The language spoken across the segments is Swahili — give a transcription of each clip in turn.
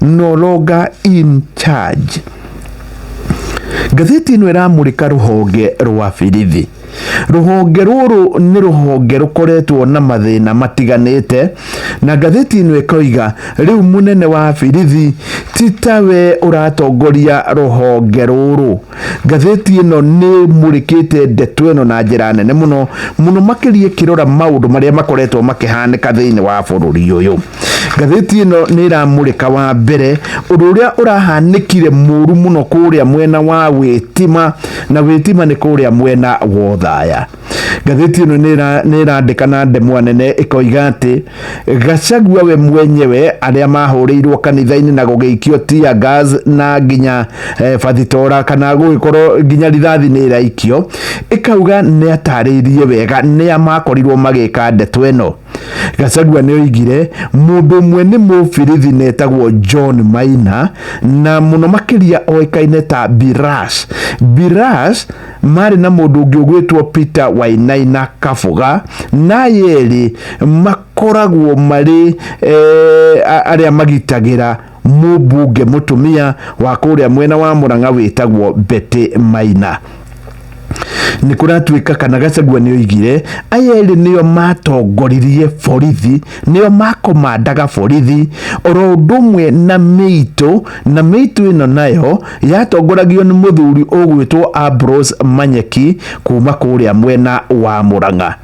no longer in charge. Gatheti ino iramurika ruhonge rwa borithi. Ruhonge ruru ni ruhonge rukoretwo na mathina matiganite, na gatheti ino ikoiga riu munene wa borithi titawe uratongoria ruhonge ruru. Gatheti ino ni murikite ndeto ino na njira nene muno makirie kirora maundu maria makoretwo makihanika thiini wa bururi uyu. Gatheti ino ni iramurika wa mbere undu uria urahanikire muru muno kuria mwena wa Witima, na Witima ni kuria mwena wa Thaya. Gatheti ino ni irandika na ndemwa nene ikoiga ati Gachagua we mwenyewe aria mahurirwo kanitha-ini na gugeikio tear gas na nginya bathitora kana gugikorwo nginya rithathi ni iraikio, ikauga ni ataririe wega ni amakorirwo magika ndeto ino. Gachagua ni oigire mundu mwe ni mubirithi netagwo John Maina, na muno makiria oikaine ta Birash mari na mundu ungi ugwitwo Peter Wainaina Kabuga, na yeri makoragwo mari aria magitagira mubunge mutumia wa kuria mwena wa Murang'a witagwo Betty Maina. Ni kuratuika kana Gachagua ni oigire ayeli niyo matongoririe borithi, niyo makomandaga borithi oro ndumwe na Meitu ino nayo yatongoragio ni muthuri ugwitwo Ambrose Manyeki kuma kuria mwena wa Murang'a.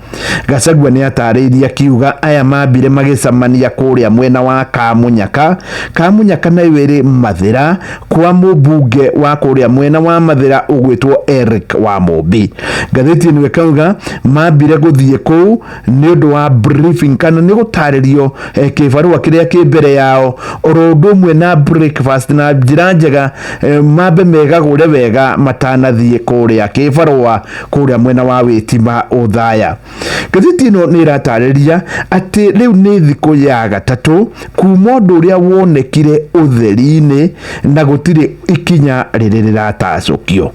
Gachagua ni atariria kiuga aya mambire magicamania kuria mwena wa Kamunyaka na iri Mathira kwa mubunge wa kuria mwena wa Mathira ugwitwo Eric Wamumbi. Gatheti ino ikauga mambire guthie kuu ni undu wa briefing kana ni gutaririo kibarua kiria ki mbere yao oro ndumwe na breakfast na njira njega mambe megagure wega matanathie kuria kibarua kuria mwena wa Witima Uthaya. Gatheti ino ni iratariria ati riu ni thiku ya gatatu kuma undu uria wonekire utheri-ini na gutiri ikinya riri riratacukio.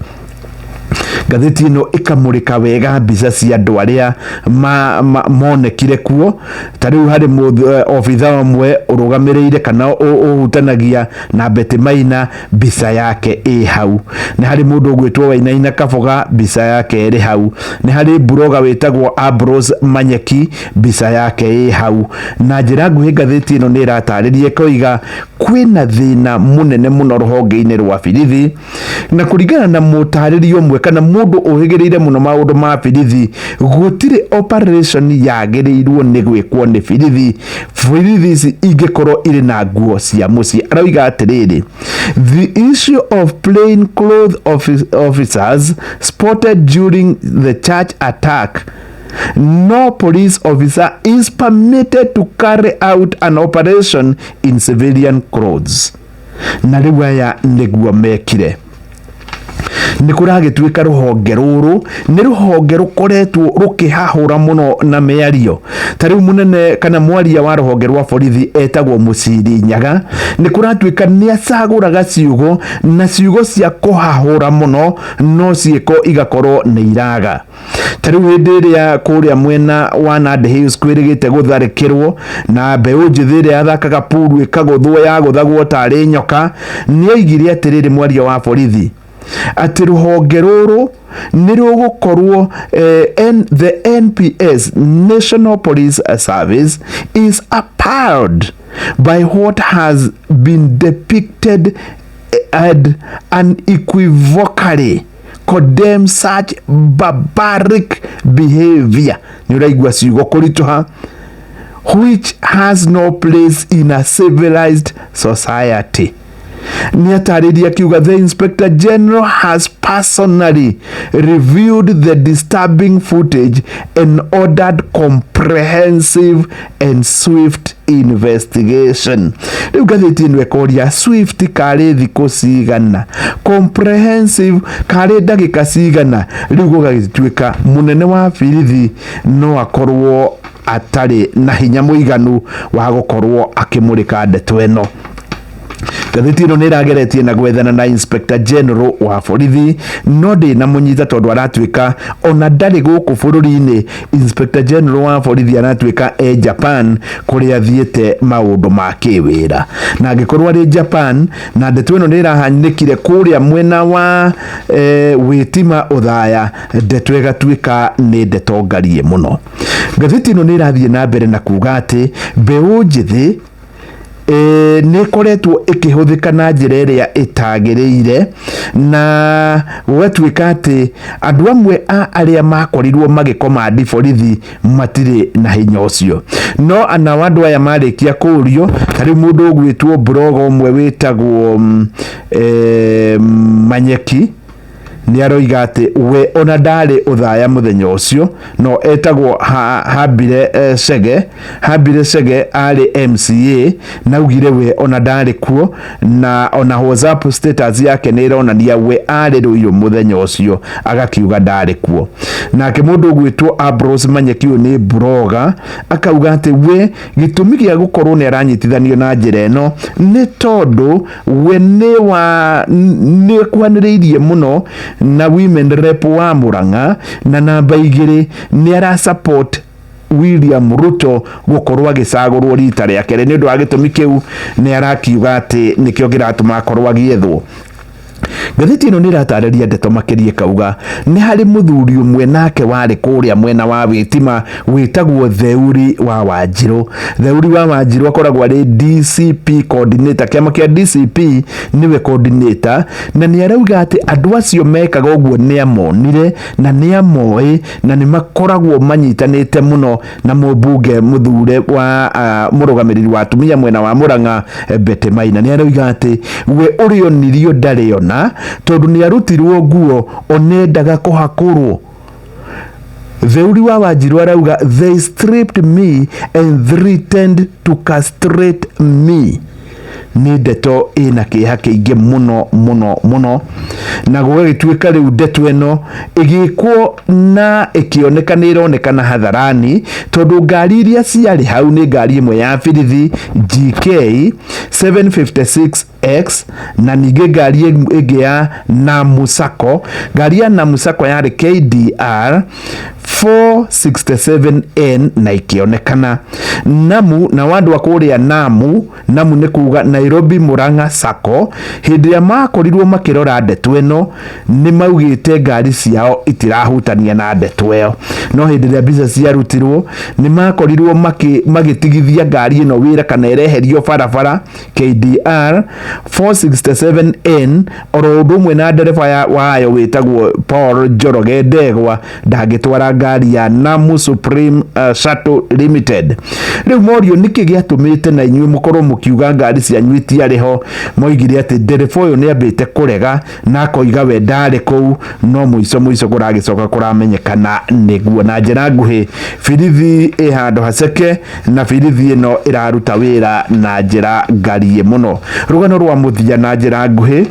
Gatheti ino ikamurika wega mbica cia andu aria monekire kuo. Tariu hari ofitha omwe urugamireire kana uhutanagia na Betty Maina, mbica yake i hau. Ni hari mundu ugwitwo Wainaina Kabuga, mbica yake iri hau. Ni hari buroga witagwo Ambrose Manyeki, mbica yake i hau. Na njira nguhi gatheti ino ni iratariria koiga kwina thina munene muno ruhonge-ini rwa borithi, na kuringana na mutaririo mwe kana mundu uhigireire muno maundu ma borithi gutire operation yagirirwo ni gwikwo ni borithi ingikorwo iri na nguo cia mucii. Arauga atiriri, the issue of plain clothes officers spotted during the church attack, no police officer is permitted to carry out an operation in civilian clothes. Na riu aya niguo mekire. Ni kuragituika ruhonge ruru ni ruhonge rukoretwo rukihahura muno na miario. Tariu munene kana mwaria wa ruhonge rwa borithi etagwo Muciri Nyaga ni kuratuika ni acaguraga ciugo na ciugo cia kuhahura muno no ciiko igakorwo ni iraga. Tariu hindi iria kuria mwena wa Nandi Hills kwirigite gutharikirwo na mbeu njithi iria yathakaga puru ikaguthwo ya guthagwo tari nyoka, ni oigire atiriri mwaria wa borithi ati ruhonge ruru ni rugukorwo the NPS, National Police Service, is appalled by what has been depicted and unequivocally condemn such barbaric behavior. Ni uraigua ciugo kurituha, which has no place in a civilized society. Ni atariria kiuga the Inspector General has personally reviewed the disturbing footage and ordered comprehensive and swift investigation. Riu gatheti ino ekoria swift kari thiku cigana, comprehensive kari ndagika cigana. Riu gugagituika munene wa borithi no akorwo atari na hinya muiganu wa gukorwo akimurika ndeto ino. Gatheti ĩno nĩ ĩrageretie na gwethana na Inspector General wa borithi no ndĩ na mũnyita tondũ aratuĩka ona ndarĩ gũkũ bũrũri-inĩ. Inspector General wa borithi aratuĩka Japan kũrĩa athiĩte maũndũ ma kĩwĩra, na angĩkorwo arĩ Japan na ndeto ĩno nĩ ĩrahanĩkire kũrĩa mwena wa Wĩtima Ũthaya, ndeto ĩgatuĩka nĩ ndeto ngarie mũno. Gatheti ĩno nĩ ĩrathiĩ na mbere na kuga atĩ mbeũ njĩthĩ nĩ koretwo ĩkĩhũthĩka na njĩra ĩrĩa ĩtagĩrĩire, na gũgatuĩka atĩ andũ amwe a arĩa makorirwo magĩkomandi borithi matirĩ na hinya ũcio. No ana andũ aya marĩkia kũrio, harĩ mũndũ ũgwĩtwo blogger ũmwe wĩtagwo Manyeki nĩ aroiga atĩ we ona ndarĩ Ũthaya mũthenya ũcio, no etagwo Habire Chege arĩ MCA na augire we ona ndarĩ kuo, na ona WhatsApp status yake nĩ ĩronania we arĩ Ruiru mũthenya ũcio agakiuga ndarĩ kuo. Nake mũndũ ũgwĩtwo Ambrose Manyeki ũyũ nĩ blogger akauga atĩ we gĩtũmi gĩa gũkorwo nĩ aranyitithanio na njĩra ĩno nĩ tondũ we nĩ kwanĩrĩirie mũno na women rep wa Murang'a, na namba 2 nĩ ara support William Ruto gũkorwo agĩcagũrwo rita rĩa kerĩ. Nĩ ũndũ wa gĩtũmi kĩu nĩ arakiuga atĩ nĩkĩo kĩratũma akorwo agĩethwo. Gatheti ĩno nĩ ĩratarĩria ndeto makĩria kauga nĩ harĩ mũthuri ũmwe nake warĩ kũrĩa mwena wa Wĩtima wĩtagwo Theuri wa Wanjirũ. Theuri wa Wanjirũ akoragwo arĩ DCP coordinator, kĩama kĩa DCP nĩwe coordinator, na nĩ arauga atĩ andũ acio mekaga ũguo nĩ amonire na nĩ amoĩ na nĩ makoragwo manyitanĩte mũno na mũmbunge mũthure wa mũrũgamĩrĩri wa atumia mwena wa Murang'a Betty Maina. Nĩ arauga atĩ we ũrĩo nirio ndarĩ ona tondũ nĩ arutirwo nguo onendaga kũhakũrwo. Theuri wa Wanjirũ arauga they stripped me and threatened to castrate me. Nĩ ndeto ĩna kĩeha kĩingĩ mũno, na gũgĩtuĩka rĩu ndeto ĩno ĩgĩkwo na ĩkĩoneka nĩ ĩronekana hatharani, tondũ ngari iria ciarĩ hau nĩ ngari ĩmwe ya birithi GK 756X na ningĩ ngari ĩngĩ ya Namusako. Ngari ya Namusako yarĩ KDR 467N na ikĩonekana Namu, na wandũ akũrĩa Namu nĩ kuga Nairobi Murang'a Sacco. Hĩndĩ ĩrĩa makorirwo makĩrora ndeto ĩno nĩ maugĩte ngari ciao itirahutania na ndeto ĩyo, no hĩndĩ ĩrĩa mbica ciarutirwo nĩ makorirwo magĩtigithia ngari ĩno wĩra kana ĩreherio barabara KDR 467N, oro ũndũ ũmwe na ndereba wayo wĩtagwo Paul Njoroge Ndegwa ndangĩtwara ngari ya Namu Supreme Shuttle Limited. Rĩu morio nĩkĩ gĩatũmĩte na inyuĩ mũkorwo mũkiuga ngari cianyu itiarĩho? Moigire atĩ ndereba ũyũ nĩ ambĩte kũrega na akoiga we ndarĩ kũu, no mũico kũragĩcoka kũramenyekana nĩguo. Na njĩra nguhĩ birithi ĩ handũ haceke na birithi ĩno ĩraruta wĩra na njĩra ngarie mũno. Rũgano rwa mũthia na njĩra nguhĩ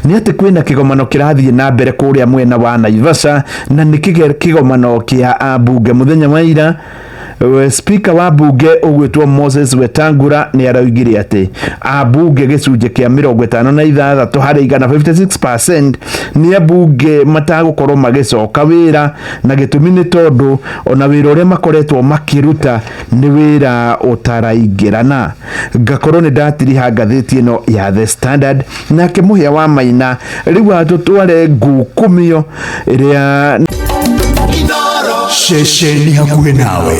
nĩ atĩ kwĩna kĩgomano kĩrathiĩ na mbere kũrĩa mwena wa Naivasha, na nĩ kĩgomano kĩa ambunge. Mũthenya wa ira Speaker wa bunge ũgwĩtwo Moses Wetangula nĩ araugire atĩ ambunge gĩcunjĩ kĩa 56 harĩ igana 56% nĩ ambunge matagũkorwo magĩcoka wĩra, na gĩtũmi nĩ tondũ ona wĩra ũrĩa makoretwo makĩruta nĩ wĩra ũtaraingĩrana. Ngakorwo nĩ ndatiriha ngathĩti ĩno ya The Standard, nake Mũhĩa wa Maina rĩu atũtware ngukumio ĩrĩa Shesheni hakuhĩ nawe.